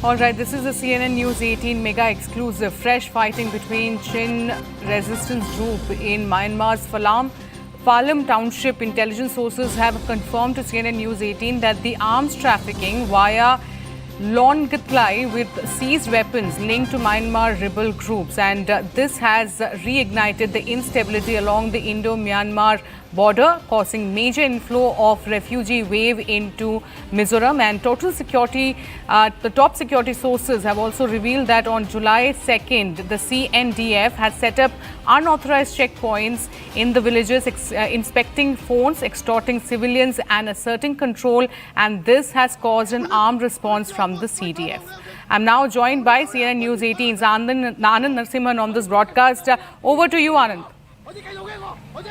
All right, this is the CNN News 18 mega exclusive. Fresh fighting between Chin resistance group in Myanmar's Phalam township. Intelligence sources have confirmed to CNN News 18 that the arms trafficking via Longtlai with seized weapons linked to Myanmar rebel groups, and this has reignited the instability along the Indo-Myanmar border, causing major inflow of refugee wave into Mizoram. And the top security sources have also revealed that on July 2nd, the CNDF has set up unauthorized checkpoints in the villages, inspecting phones, extorting civilians and asserting control, and this has caused an armed response from the CDF. I'm now joined by CNN News 18's Anand Narasimhan on this broadcast. Over to you, Anand.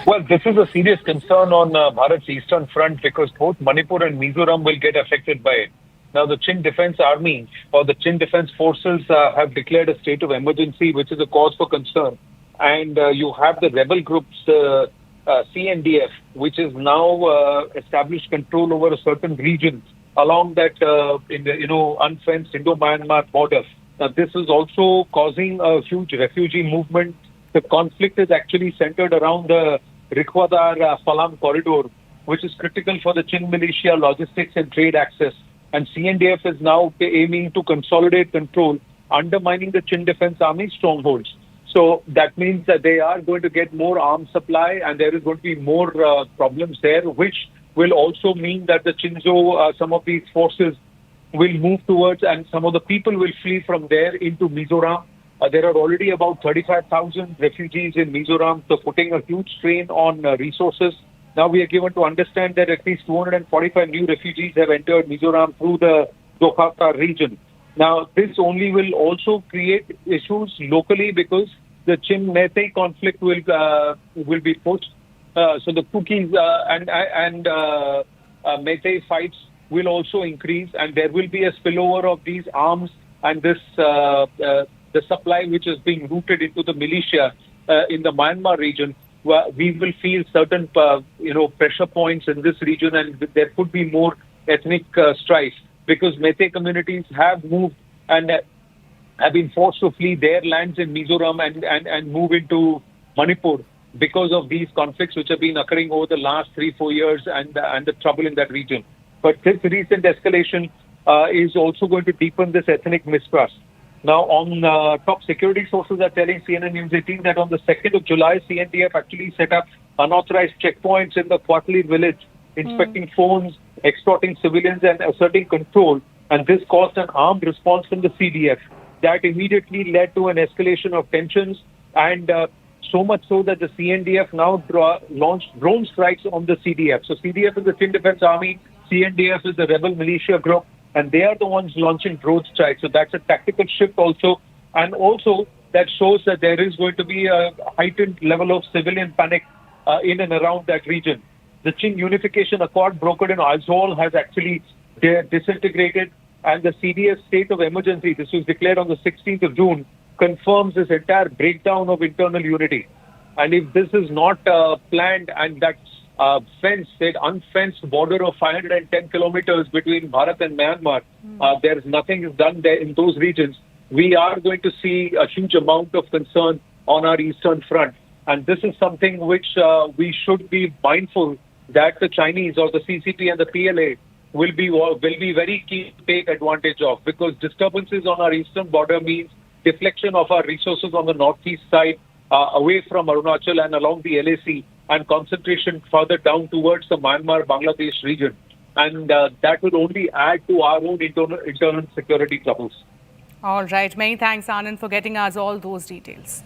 Well, this is a serious concern on Bharat's eastern front because both Manipur and Mizoram will get affected by it. Now, the Chin Defence Army or the Chin Defence Forces have declared a state of emergency, which is a cause for concern. And you have the rebel groups, CNDF, which is now established control over a certain region along that in the unfenced Indo-Myanmar border. Now, this is also causing a huge refugee movement. The conflict is actually centered around the Rikwadar-Phalam corridor, which is critical for the Chin militia logistics and trade access. And CNDF is now aiming to consolidate control, undermining the Chin Defence Army strongholds. So that means that they are going to get more arms supply, and there is going to be more problems there, which will also mean that the Chinzo, some of these forces will move towards, and some of the people will flee from there into Mizoram. There are already about 35,000 refugees in Mizoram, so putting a huge strain on resources. Now we are given to understand that at least 245 new refugees have entered Mizoram through the Dokhata region. Now, this only will also create issues locally because the Chin-Meitei conflict will be pushed. So the Kukis and Meitei fights will also increase, and there will be a spillover of these arms and this the supply which is being routed into the militia in the Myanmar region. We will feel certain pressure points in this region, and there could be more ethnic strife because Meitei communities have moved and have been forced to flee their lands in Mizoram and move into Manipur because of these conflicts which have been occurring over the last 3-4 years and the trouble in that region. But this recent escalation is also going to deepen this ethnic mistrust. Now, on top security sources are telling CNN News 18 that on the 2nd of July, CNDF actually set up unauthorized checkpoints in the Kwatli village, inspecting phones, extorting civilians and asserting control. And this caused an armed response from the CDF. That immediately led to an escalation of tensions, and so much so that the CNDF now launched drone strikes on the CDF. So CDF is the Chin Defence Army, CNDF is the rebel militia group, and they are the ones launching drone strikes. So that's a tactical shift also. And also that shows that there is going to be a heightened level of civilian panic in and around that region. The Chin Unification Accord brokered in Aizawl has actually disintegrated, and the CDF state of emergency, this was declared on the 16th of June, confirms this entire breakdown of internal unity. And if this is not planned, and that's unfenced border of 510 kilometers between Bharat and Myanmar, there is nothing is done there in those regions, we are going to see a huge amount of concern on our eastern front. And this is something which we should be mindful that the Chinese or the CCP and the PLA will be very keen to take advantage of, because disturbances on our eastern border means deflection of our resources on the northeast side away from Arunachal and along the LAC, and concentration further down towards the Myanmar-Bangladesh region. And that will only add to our own internal security troubles. All right. Many thanks, Anand, for getting us all those details.